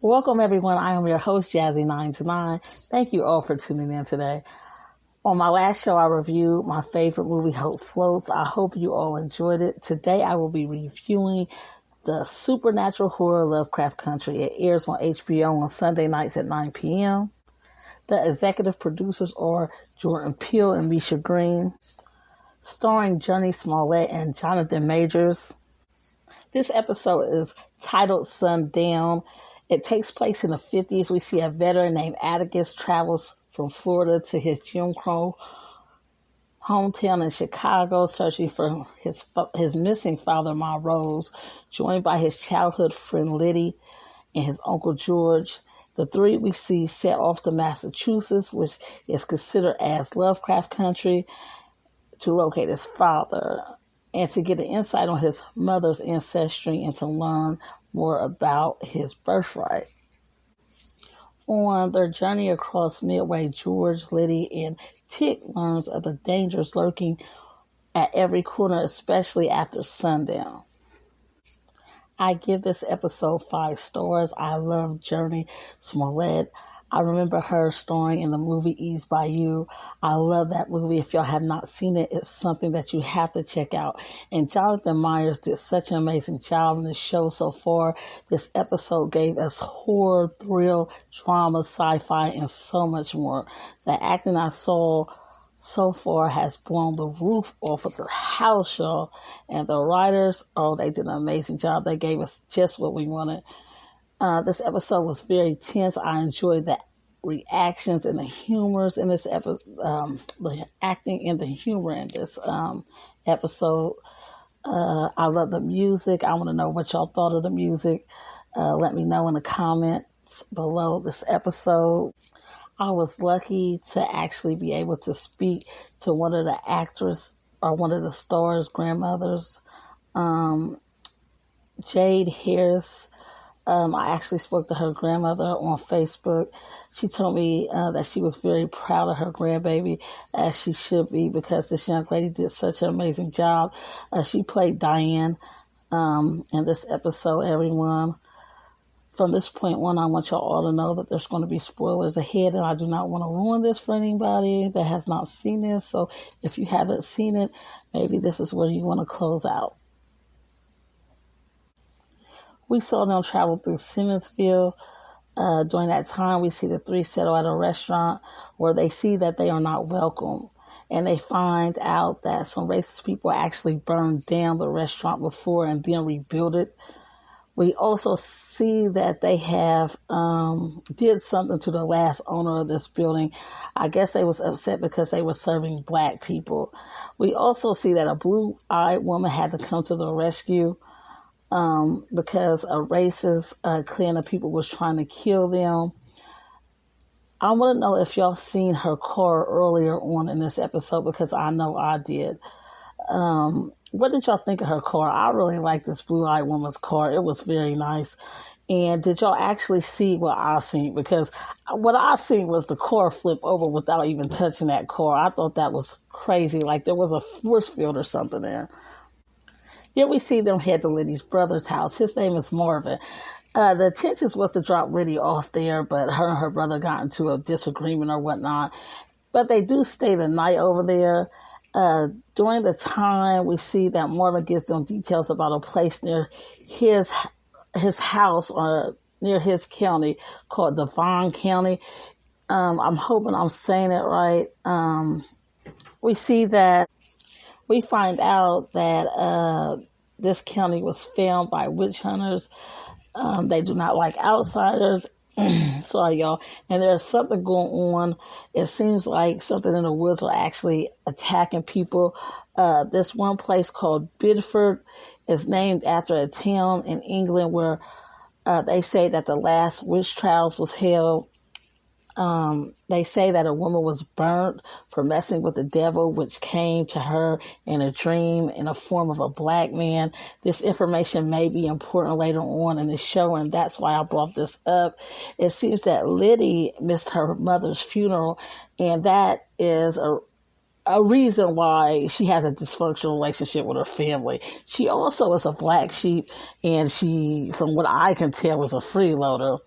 Welcome, everyone. I am your host, Jazzy929. Thank you all for tuning in today. On my last show, I reviewed my favorite movie, Hope Floats. I hope you all enjoyed it. Today, I will be reviewing the supernatural horror Lovecraft Country. It airs on HBO on Sunday nights at 9 p.m. The executive producers are Jordan Peele and Misha Green, starring Johnny Smollett and Jonathan Majors. This episode is titled Sundown. It takes place in the 50s. We see a veteran named Atticus Travels from Florida to his Jim Crow hometown in Chicago, searching for his missing father, Montrose, joined by his childhood friend Letty and his uncle George. The three we see set off to Massachusetts, which is considered as Lovecraft Country, to locate his father and to get an insight on his mother's ancestry and to learn more about his birthright. On their journey across Midway, George, Letty, and Tick learns of the dangers lurking at every corner, especially after sundown. I give this episode 5 stars. I love Journey Smollett. I remember her starring in the movie Eased by You. I love that movie. If y'all have not seen it, it's something that you have to check out. And Jonathan Majors did such an amazing job in this show so far. This episode gave us horror, thrill, drama, sci-fi, and so much more. The acting I saw so far has blown the roof off of the house, y'all. And the writers, they did an amazing job. They gave us just what we wanted. This episode was very tense. I enjoyed the reactions and the humors in this episode, the acting and the humor in this episode. I love the music. I want to know what y'all thought of the music. Let me know in the comments below this episode. I was lucky to actually be able to speak to one of the actors or one of the stars' grandmothers, Jade Harris. I actually spoke to her grandmother on Facebook. She told me that she was very proud of her grandbaby, as she should be, because this young lady did such an amazing job. She played Diane in this episode, everyone. From this point on, I want y'all all to know that there's going to be spoilers ahead, and I do not want to ruin this for anybody that has not seen this. So if you haven't seen it, maybe this is where you want to close out. We saw them travel through Simmonsville. During that time, we see the three settle at a restaurant where they see that they are not welcome. And they find out that some racist people actually burned down the restaurant before and then rebuilt it. We also see that they have did something to the last owner of this building. I guess they was upset because they were serving black people. We also see that a blue-eyed woman had to come to the rescue because a racist clan of people was trying to kill them. I want to know if y'all seen her car earlier on in this episode, because I know I did. What did y'all think of her car? I really like this blue-eyed woman's car. It was very nice. And did y'all actually see what I seen? Because what I seen was the car flip over without even touching that car. I thought that was crazy. Like there was a force field or something there. Here we see them head to Letty's brother's house. His name is Marvin. The intentions was to drop Letty off there, but her and her brother got into a disagreement or whatnot. But they do stay the night over there. During the time, we see that Marvin gives them details about a place near his house or near his county called Devon County. I'm hoping I'm saying it right. We find out that this county was found by witch hunters. They do not like outsiders. Sorry, y'all. And there's something going on. It seems like something in the woods are actually attacking people. This one place called Bidford is named after a town in England where they say that the last witch trials was held. They say that a woman was burnt for messing with the devil, which came to her in a dream in the form of a black man. This information may be important later on in the show, and that's why I brought this up. It seems that Letty missed her mother's funeral, and that is a reason why she has a dysfunctional relationship with her family. She also is a black sheep, and she, from what I can tell, was a freeloader.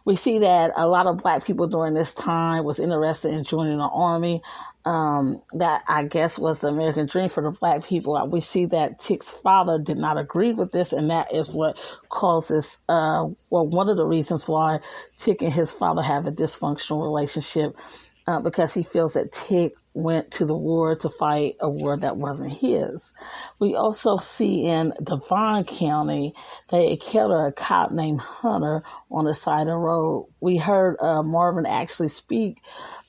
We see that a lot of black people during this time was interested in joining the army. That, I guess, was the American dream for the black people. We see that Tick's father did not agree with this, and that is what causes, one of the reasons why Tick and his father have a dysfunctional relationship, because he feels that Tick went to the war to fight a war that wasn't his. We also see in Devon County, they encounter a cop named Hunter on the side of the road. We heard Marvin actually speak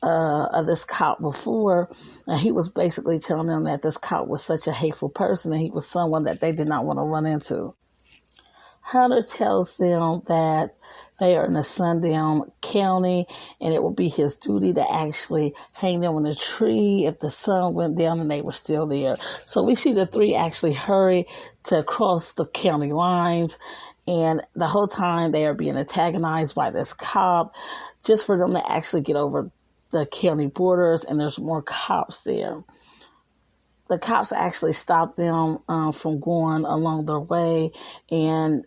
of this cop before, and he was basically telling them that this cop was such a hateful person, and he was someone that they did not want to run into. Hunter tells them that they are in the Sundown County, and it will be his duty to actually hang them in a tree if the sun went down and they were still there. So we see the three actually hurry to cross the county lines, and the whole time they are being antagonized by this cop just for them to actually get over the county borders, and there's more cops there. The cops actually stopped them from going along their way, and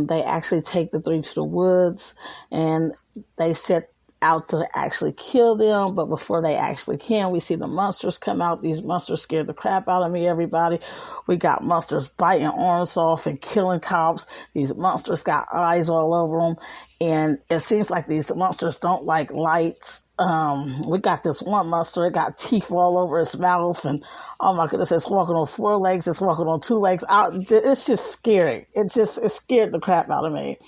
they actually take the three to the woods, and they set out to actually kill them. But before they actually can, we see the monsters come out. These monsters scared the crap out of me, everybody. We got monsters biting arms off and killing cops. These monsters got eyes all over them, and it seems like these monsters don't like lights. We got this one monster, it got teeth all over its mouth, and oh my goodness, it's walking on 4 legs, it's walking on 2 legs. It's just scary. It scared the crap out of me.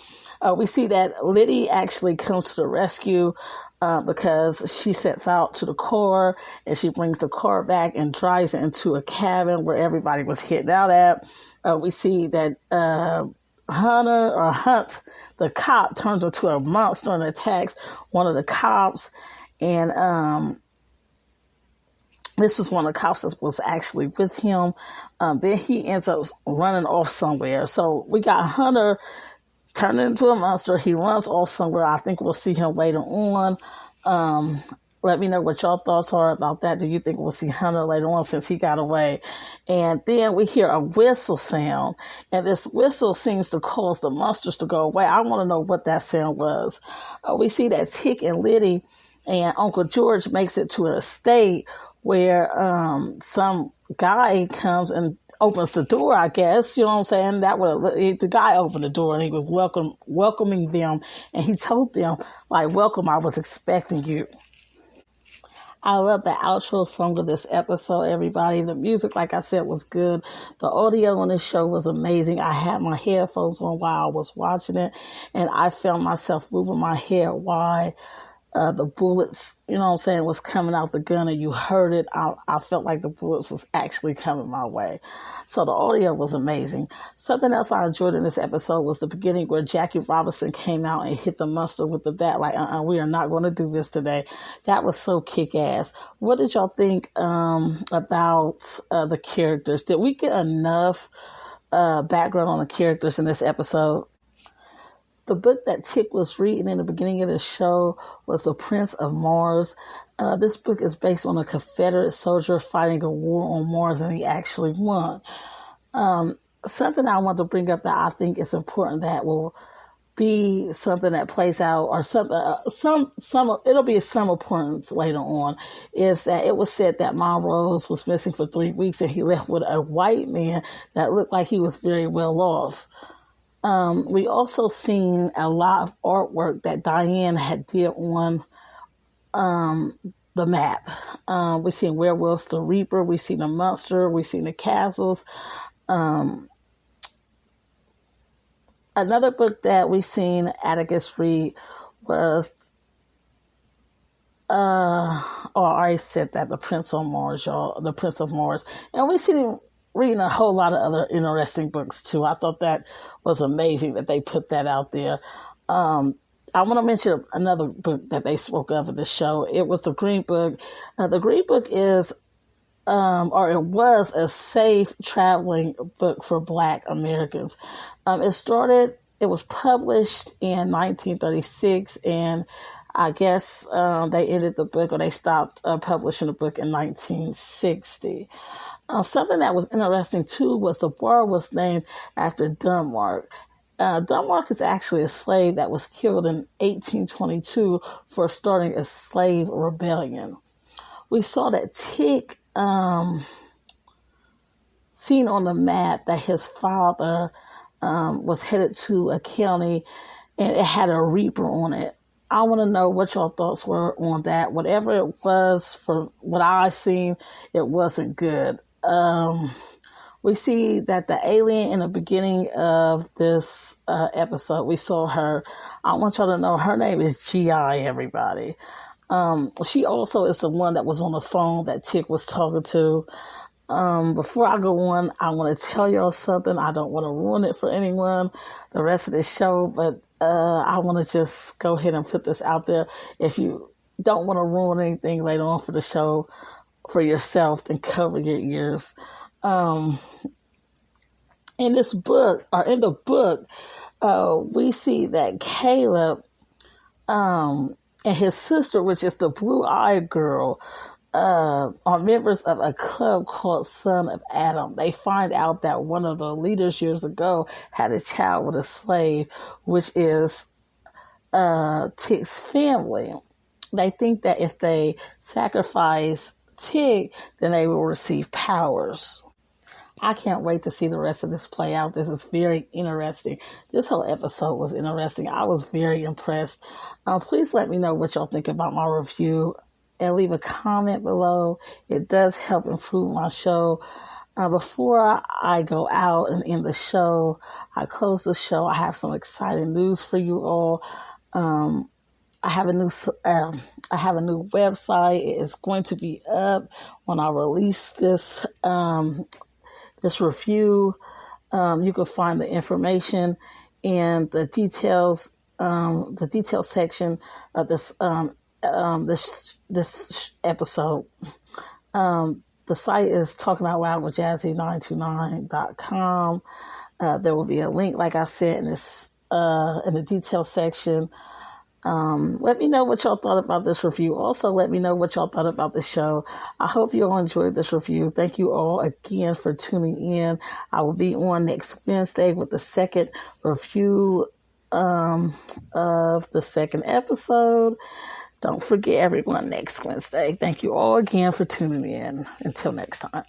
We see that Letty actually comes to the rescue because she sets out to the car, and she brings the car back and drives it into a cabin where everybody was hidden out at. We see that Hunt, the cop, turns into a monster and attacks one of the cops. And this was one of the cops that was actually with him. Then he ends up running off somewhere. So we got Hunter turning into a monster. He runs off somewhere. I think we'll see him later on. Let me know what your thoughts are about that. Do you think we'll see Hunter later on since he got away? And then we hear a whistle sound, and this whistle seems to cause the monsters to go away. I want to know what that sound was. We see that Tick and Letty and Uncle George makes it to an estate where some guy comes and opens the door, I guess. You know what I'm saying? The guy opened the door, and he was welcoming them, and he told them, like, welcome, I was expecting you. I love the outro song of this episode, everybody. The music, like I said, was good. The audio on this show was amazing. I had my headphones on while I was watching it, and I found myself moving my head while the bullets, you know what I'm saying, was coming out the gun, and you heard it. I felt like the bullets was actually coming my way. So the audio was amazing. Something else I enjoyed in this episode was the beginning where Jackie Robinson came out and hit the monster with the bat, like, we are not going to do this today. That was so kick-ass. What did y'all think about the characters? Did we get enough background on the characters in this episode? The book that Tick was reading in the beginning of the show was The Prince of Mars. This book is based on a Confederate soldier fighting a war on Mars, and he actually won. Something I want to bring up that I think is important that will be something that plays out, or something, it'll be some importance later on, is that it was said that Montrose was missing for 3 weeks, and he left with a white man that looked like he was very well off. We also seen a lot of artwork that Diane had did on the map. We seen Werewolves the Reaper, we seen the monster, we seen the castles. Another book that we seen Atticus read was, I already said that, The Prince of Mars, y'all, The Prince of Mars. And we seen him reading a whole lot of other interesting books too. I thought that was amazing that they put that out there. I want to mention another book that they spoke of in the show. It was the Green Book. The Green Book is, or it was, a safe traveling book for Black Americans. It was published in 1936, and I guess they ended the book, or they stopped publishing the book in 1960. Something that was interesting too was the bar was named after Denmark. Denmark is actually a slave that was killed in 1822 for starting a slave rebellion. We saw that Tick seen on the map that his father was headed to a county and it had a reaper on it. I want to know what your thoughts were on that. Whatever it was, for what I seen, it wasn't good. We see that the alien in the beginning of this episode, we saw her. I want y'all to know her name is G.I., everybody. She also is the one that was on the phone that Tick was talking to. Before I go on, I want to tell y'all something. I don't want to ruin it for anyone, the rest of this show, but I want to just go ahead and put this out there. If you don't want to ruin anything later on for the show for yourself, then cover your ears. In the book, we see that Caleb and his sister, which is the blue-eyed girl, are members of a club called Son of Adam. They find out that one of the leaders years ago had a child with a slave, which is Tick's family. They think that if they sacrifice Tick, then they will receive powers. I can't wait to see the rest of this play out. This is very interesting. This whole episode was interesting. I was very impressed. Please let me know what y'all think about my review and leave a comment below. It does help improve my show. Before I go out and end the show, I close the show, I have some exciting news for you all. I have a new website. It is going to be up when I release this this review. You can find the information and the details section of this episode. The site is Talking Out Loud with Jazzy929.com. There will be a link, like I said, in the details section. Let me know what y'all thought about this review. Also, let me know what y'all thought about the show. I hope you all enjoyed this review. Thank you all again for tuning in. I will be on next Wednesday with the second review of the second episode. Don't forget, everyone, next Wednesday. Thank you all again for tuning in. Until next time.